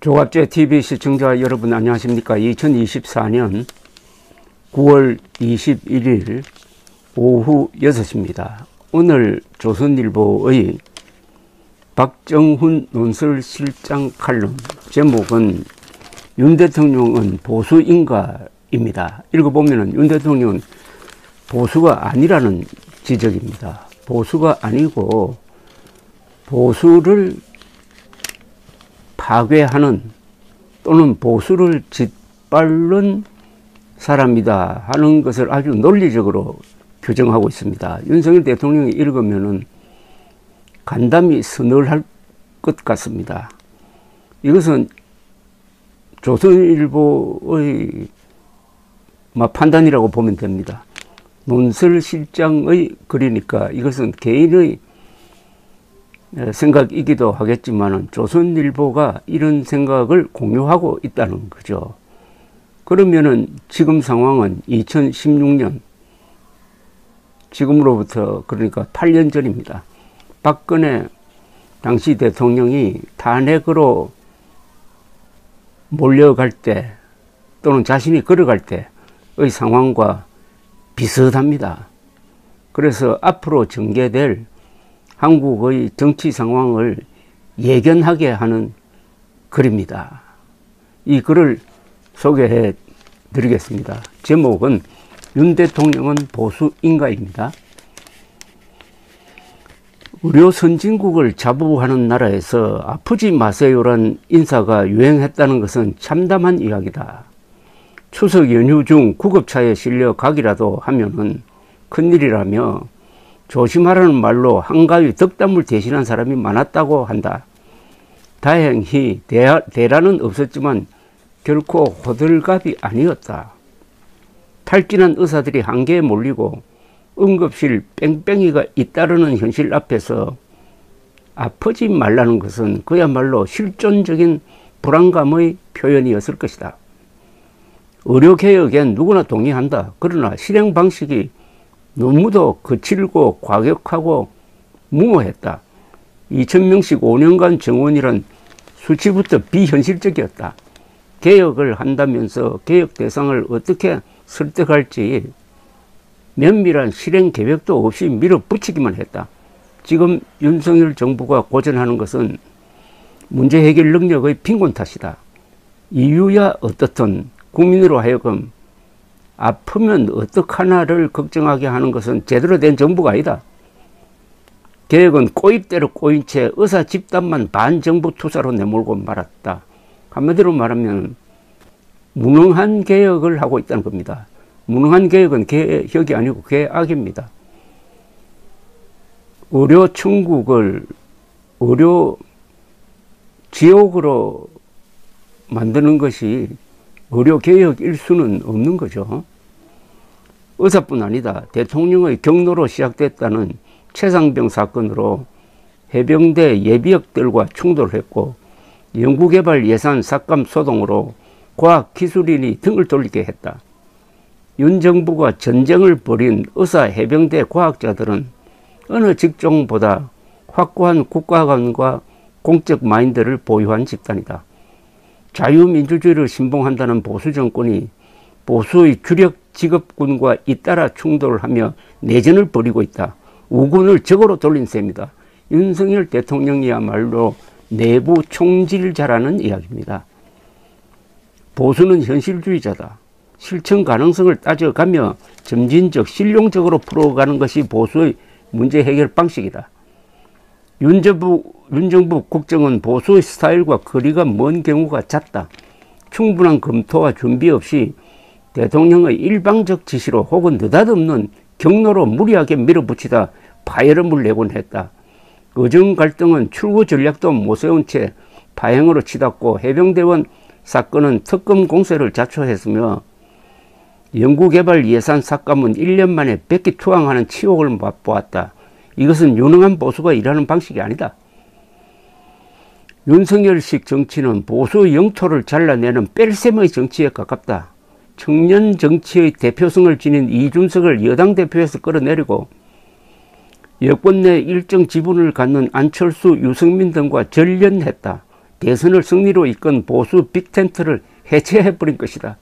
조갑제 TV 시청자 여러분 안녕하십니까. 2024년 9월 21일 오후 6시입니다. 오늘 조선일보의 박정훈 논설실장 칼럼 제목은 윤 대통령은 보수인가입니다. 읽어보면 윤 대통령은 보수가 아니라는 지적입니다. 보수가 아니고 보수를 파괴하는 또는 보수를 짓밟는 사람이다 하는 것을 아주 논리적으로 규정하고 있습니다. 윤석열 대통령이 읽으면은 간담이 서늘할 것 같습니다. 이것은 조선일보의 판단이라고 보면 됩니다. 논설실장의 글이니까 이것은 개인의 생각이기도 하겠지만 조선일보가 이런 생각을 공유하고 있다는 거죠. 그러면은 지금 상황은 2016년 지금으로부터 그러니까 8년 전입니다. 박근혜 당시 대통령이 탄핵으로 몰려갈 때 또는 자신이 걸어갈 때의 상황과 비슷합니다. 그래서 앞으로 전개될 한국의 정치 상황을 예견하게 하는 글입니다. 이 글을 소개해 드리겠습니다. 제목은 윤 대통령은 보수인가입니다. 의료 선진국을 자부하는 나라에서 아프지 마세요란 인사가 유행했다는 것은 참담한 이야기다. 추석 연휴 중 구급차에 실려 가기라도 하면은 큰일이라며 조심하라는 말로 한가위 덕담을 대신한 사람이 많았다고 한다. 다행히 대란은 없었지만 결코 호들갑이 아니었다. 탈진한 의사들이 한계에 몰리고 응급실 뺑뺑이가 잇따르는 현실 앞에서 아프지 말라는 것은 그야말로 실존적인 불안감의 표현이었을 것이다. 의료개혁엔 누구나 동의한다. 그러나 실행 방식이 너무도 거칠고 과격하고 무모했다. 2000명씩 5년간 정원이란 수치부터 비현실적이었다. 개혁을 한다면서 개혁 대상을 어떻게 설득할지 면밀한 실행 계획도 없이 밀어붙이기만 했다. 지금 윤석열 정부가 고전하는 것은 문제 해결 능력의 빈곤 탓이다. 이유야 어떻든 국민으로 하여금 아프면 어떡하나를 걱정하게 하는 것은 제대로 된 정부가 아니다. 개혁은 꼬입대로 꼬인 채 의사 집단만 반정부 투사로 내몰고 말았다. 한마디로 말하면 무능한 개혁을 하고 있다는 겁니다. 무능한 개혁은 개혁이 아니고 개악입니다. 의료 천국을 의료 지옥으로 만드는 것이 의료 개혁일 수는 없는 거죠. 의사뿐 아니다. 대통령의 경로로 시작됐다는 최상병 사건으로 해병대 예비역들과 충돌했고 연구개발 예산 삭감 소동으로 과학기술인이 등을 돌리게 했다. 윤 정부가 전쟁을 벌인 의사 해병대 과학자들은 어느 직종보다 확고한 국가관과 공적 마인드를 보유한 집단이다. 자유민주주의를 신봉한다는 보수 정권이 보수의 주력 직업군과 잇따라 충돌을 하며 내전을 벌이고 있다. 우군을 적으로 돌린 셈이다. 윤석열 대통령이야말로 내부 총질자라는 이야기입니다. 보수는 현실주의자다. 실천 가능성을 따져가며 점진적, 실용적으로 풀어가는 것이 보수의 문제 해결 방식이다. 윤 정부 국정은 보수의 스타일과 거리가 먼 경우가 잦다. 충분한 검토와 준비 없이 대통령의 일방적 지시로 혹은 느닷없는 경로로 무리하게 밀어붙이다 파열음을 내곤 했다. 의정 갈등은 출구 전략도 못 세운 채 파행으로 치닫고 해병대원 사건은 특검 공세를 자초했으며 연구개발 예산 삭감은 1년 만에 백기투항하는 치욕을 맛보았다. 이것은 유능한 보수가 일하는 방식이 아니다. 윤석열식 정치는 보수 영토를 잘라내는 뺄셈의 정치에 가깝다. 청년 정치의 대표성을 지닌 이준석을 여당 대표에서 끌어내리고 여권 내 일정 지분을 갖는 안철수, 유승민 등과 전련했다. 대선을 승리로 이끈 보수 빅텐트를 해체해버린 것이다.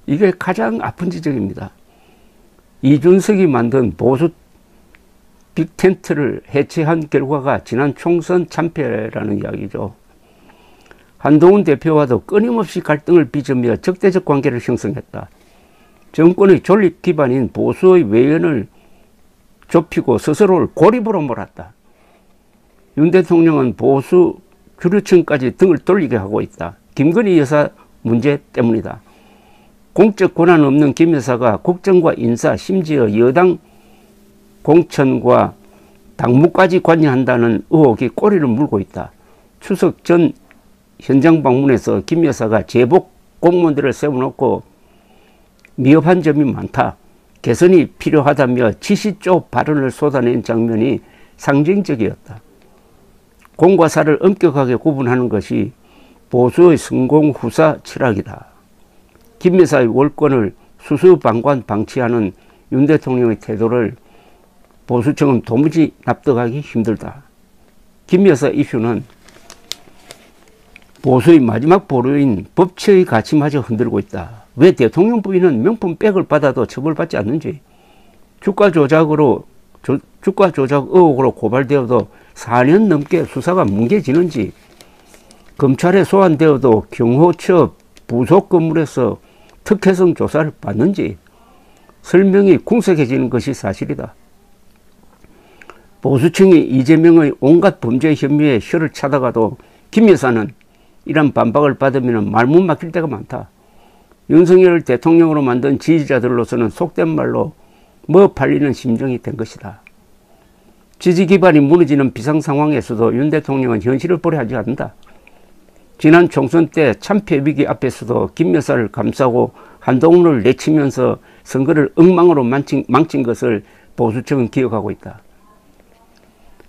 이게 가장 아픈 지적입니다. 이준석이 만든 보수 빅텐트를 해체한 결과가 지난 총선 참패라는 이야기죠. 한동훈 대표와도 끊임없이 갈등을 빚으며 적대적 관계를 형성했다. 정권의 존립 기반인 보수의 외연을 좁히고 스스로를 고립으로 몰았다. 윤 대통령은 보수 주류층까지 등을 돌리게 하고 있다. 김건희 여사 문제 때문이다. 공적 권한 없는 김 여사가 국정과 인사, 심지어 여당 공천과 당무까지 관여한다는 의혹이 꼬리를 물고 있다. 추석 전 현장 방문에서 김 여사가 제복 공무원들을 세워놓고 미흡한 점이 많다. 개선이 필요하다며 지시조 발언을 쏟아낸 장면이 상징적이었다. 공과 사를 엄격하게 구분하는 것이 보수의 성공 후사 철학이다. 김 여사의 월권을 수수방관 방치하는 윤 대통령의 태도를 보수층은 도무지 납득하기 힘들다. 김 여사 이슈는 보수의 마지막 보루인 법치의 가치마저 흔들고 있다. 왜 대통령 부인은 명품 백을 받아도 처벌받지 않는지, 주가 조작 의혹으로 고발되어도 4년 넘게 수사가 뭉개지는지, 검찰에 소환되어도 경호처 부속 건물에서 특혜성 조사를 받는지 설명이 궁색해지는 것이 사실이다. 보수층이 이재명의 온갖 범죄 혐의에 혀를 차다가도 김 여사는 이런 반박을 받으면 말문 막힐 때가 많다. 윤석열 대통령으로 만든 지지자들로서는 속된 말로 뭐 팔리는 심정이 된 것이다. 지지 기반이 무너지는 비상 상황에서도 윤 대통령은 현실을 보려하지 않는다. 지난 총선 때 참패 위기 앞에서도 김 여사를 감싸고 한동훈을 내치면서 선거를 엉망으로 망친 것을 보수층은 기억하고 있다.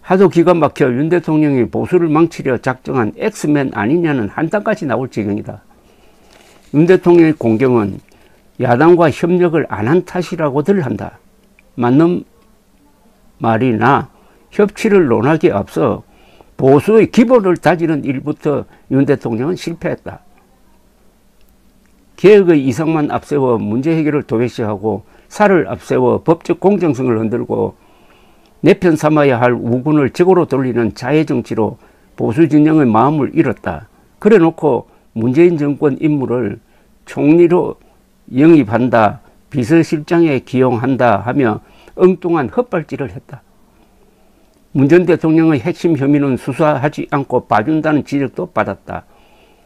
하도 기가 막혀 윤 대통령이 보수를 망치려 작정한 엑스맨 아니냐는 한탄까지 나올 지경이다. 윤 대통령의 공경은 야당과 협력을 안 한 탓이라고들 한다. 맞는 말이나 협치를 논하기에 앞서 보수의 기본을 다지는 일부터 윤 대통령은 실패했다. 개혁의 이상만 앞세워 문제 해결을 도외시하고 살을 앞세워 법적 공정성을 흔들고 내 편 삼아야 할 우군을 적으로 돌리는 자해정치로 보수 진영의 마음을 잃었다. 그래 놓고 문재인 정권 인물을 총리로 영입한다, 비서실장에 기용한다 하며 엉뚱한 헛발질을 했다. 문 전 대통령의 핵심 혐의는 수사하지 않고 봐준다는 지적도 받았다.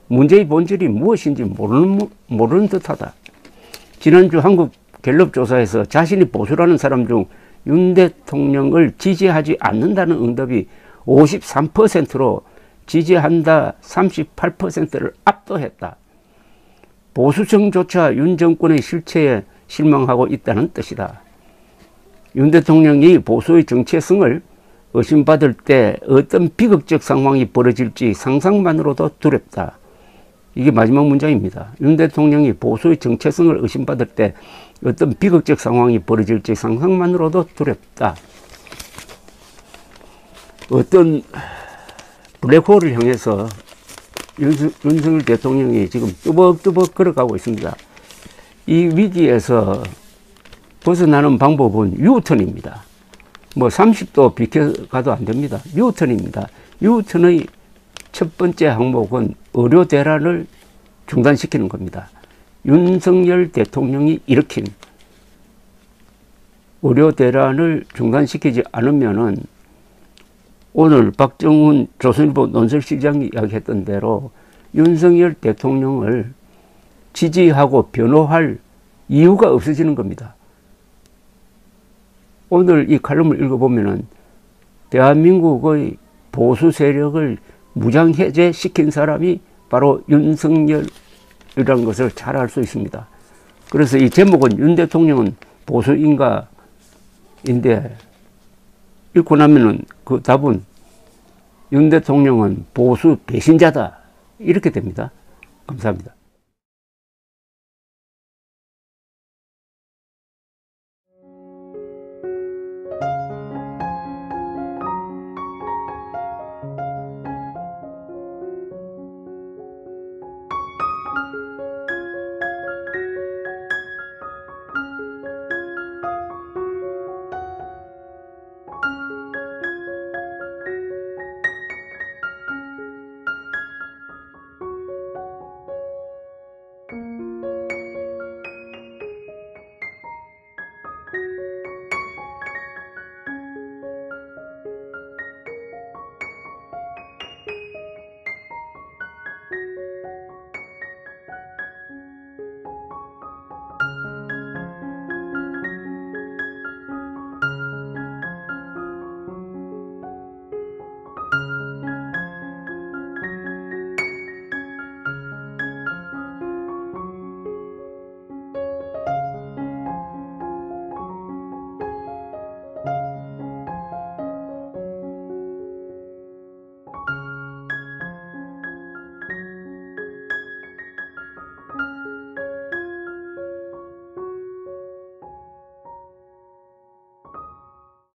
문제의 본질이 무엇인지 모르는 듯하다. 지난주 한국 갤럽 조사에서 자신이 보수라는 사람 중 윤 대통령을 지지하지 않는다는 응답이 53%로 지지한다 38%를 압도했다. 보수층조차 윤 정권의 실체에 실망하고 있다는 뜻이다. 윤 대통령이 보수의 정체성을 의심받을 때 어떤 비극적 상황이 벌어질지 상상만으로도 두렵다. 이게 마지막 문장입니다. 윤 대통령이 보수의 정체성을 의심받을 때 어떤 비극적 상황이 벌어질지 상상만으로도 두렵다. 어떤 블랙홀을 향해서 윤석열 대통령이 지금 뚜벅뚜벅 걸어가고 있습니다. 이 위기에서 벗어나는 방법은 유턴입니다. 뭐 30도 비켜가도 안 됩니다. 유턴입니다. 유턴의 첫 번째 항목은 의료 대란을 중단시키는 겁니다. 윤석열 대통령이 일으킨 의료 대란을 중단시키지 않으면은 오늘 박정훈 조선일보 논설실장이 이야기했던 대로 윤석열 대통령을 지지하고 변호할 이유가 없어지는 겁니다. 오늘 이 칼럼을 읽어보면은 대한민국의 보수 세력을 무장해제시킨 사람이 바로 윤석열이라는 것을 잘 알 수 있습니다. 그래서 이 제목은 윤 대통령은 보수인가인데 읽고 나면은 그 답은 윤 대통령은 보수 배신자다 이렇게 됩니다. 감사합니다.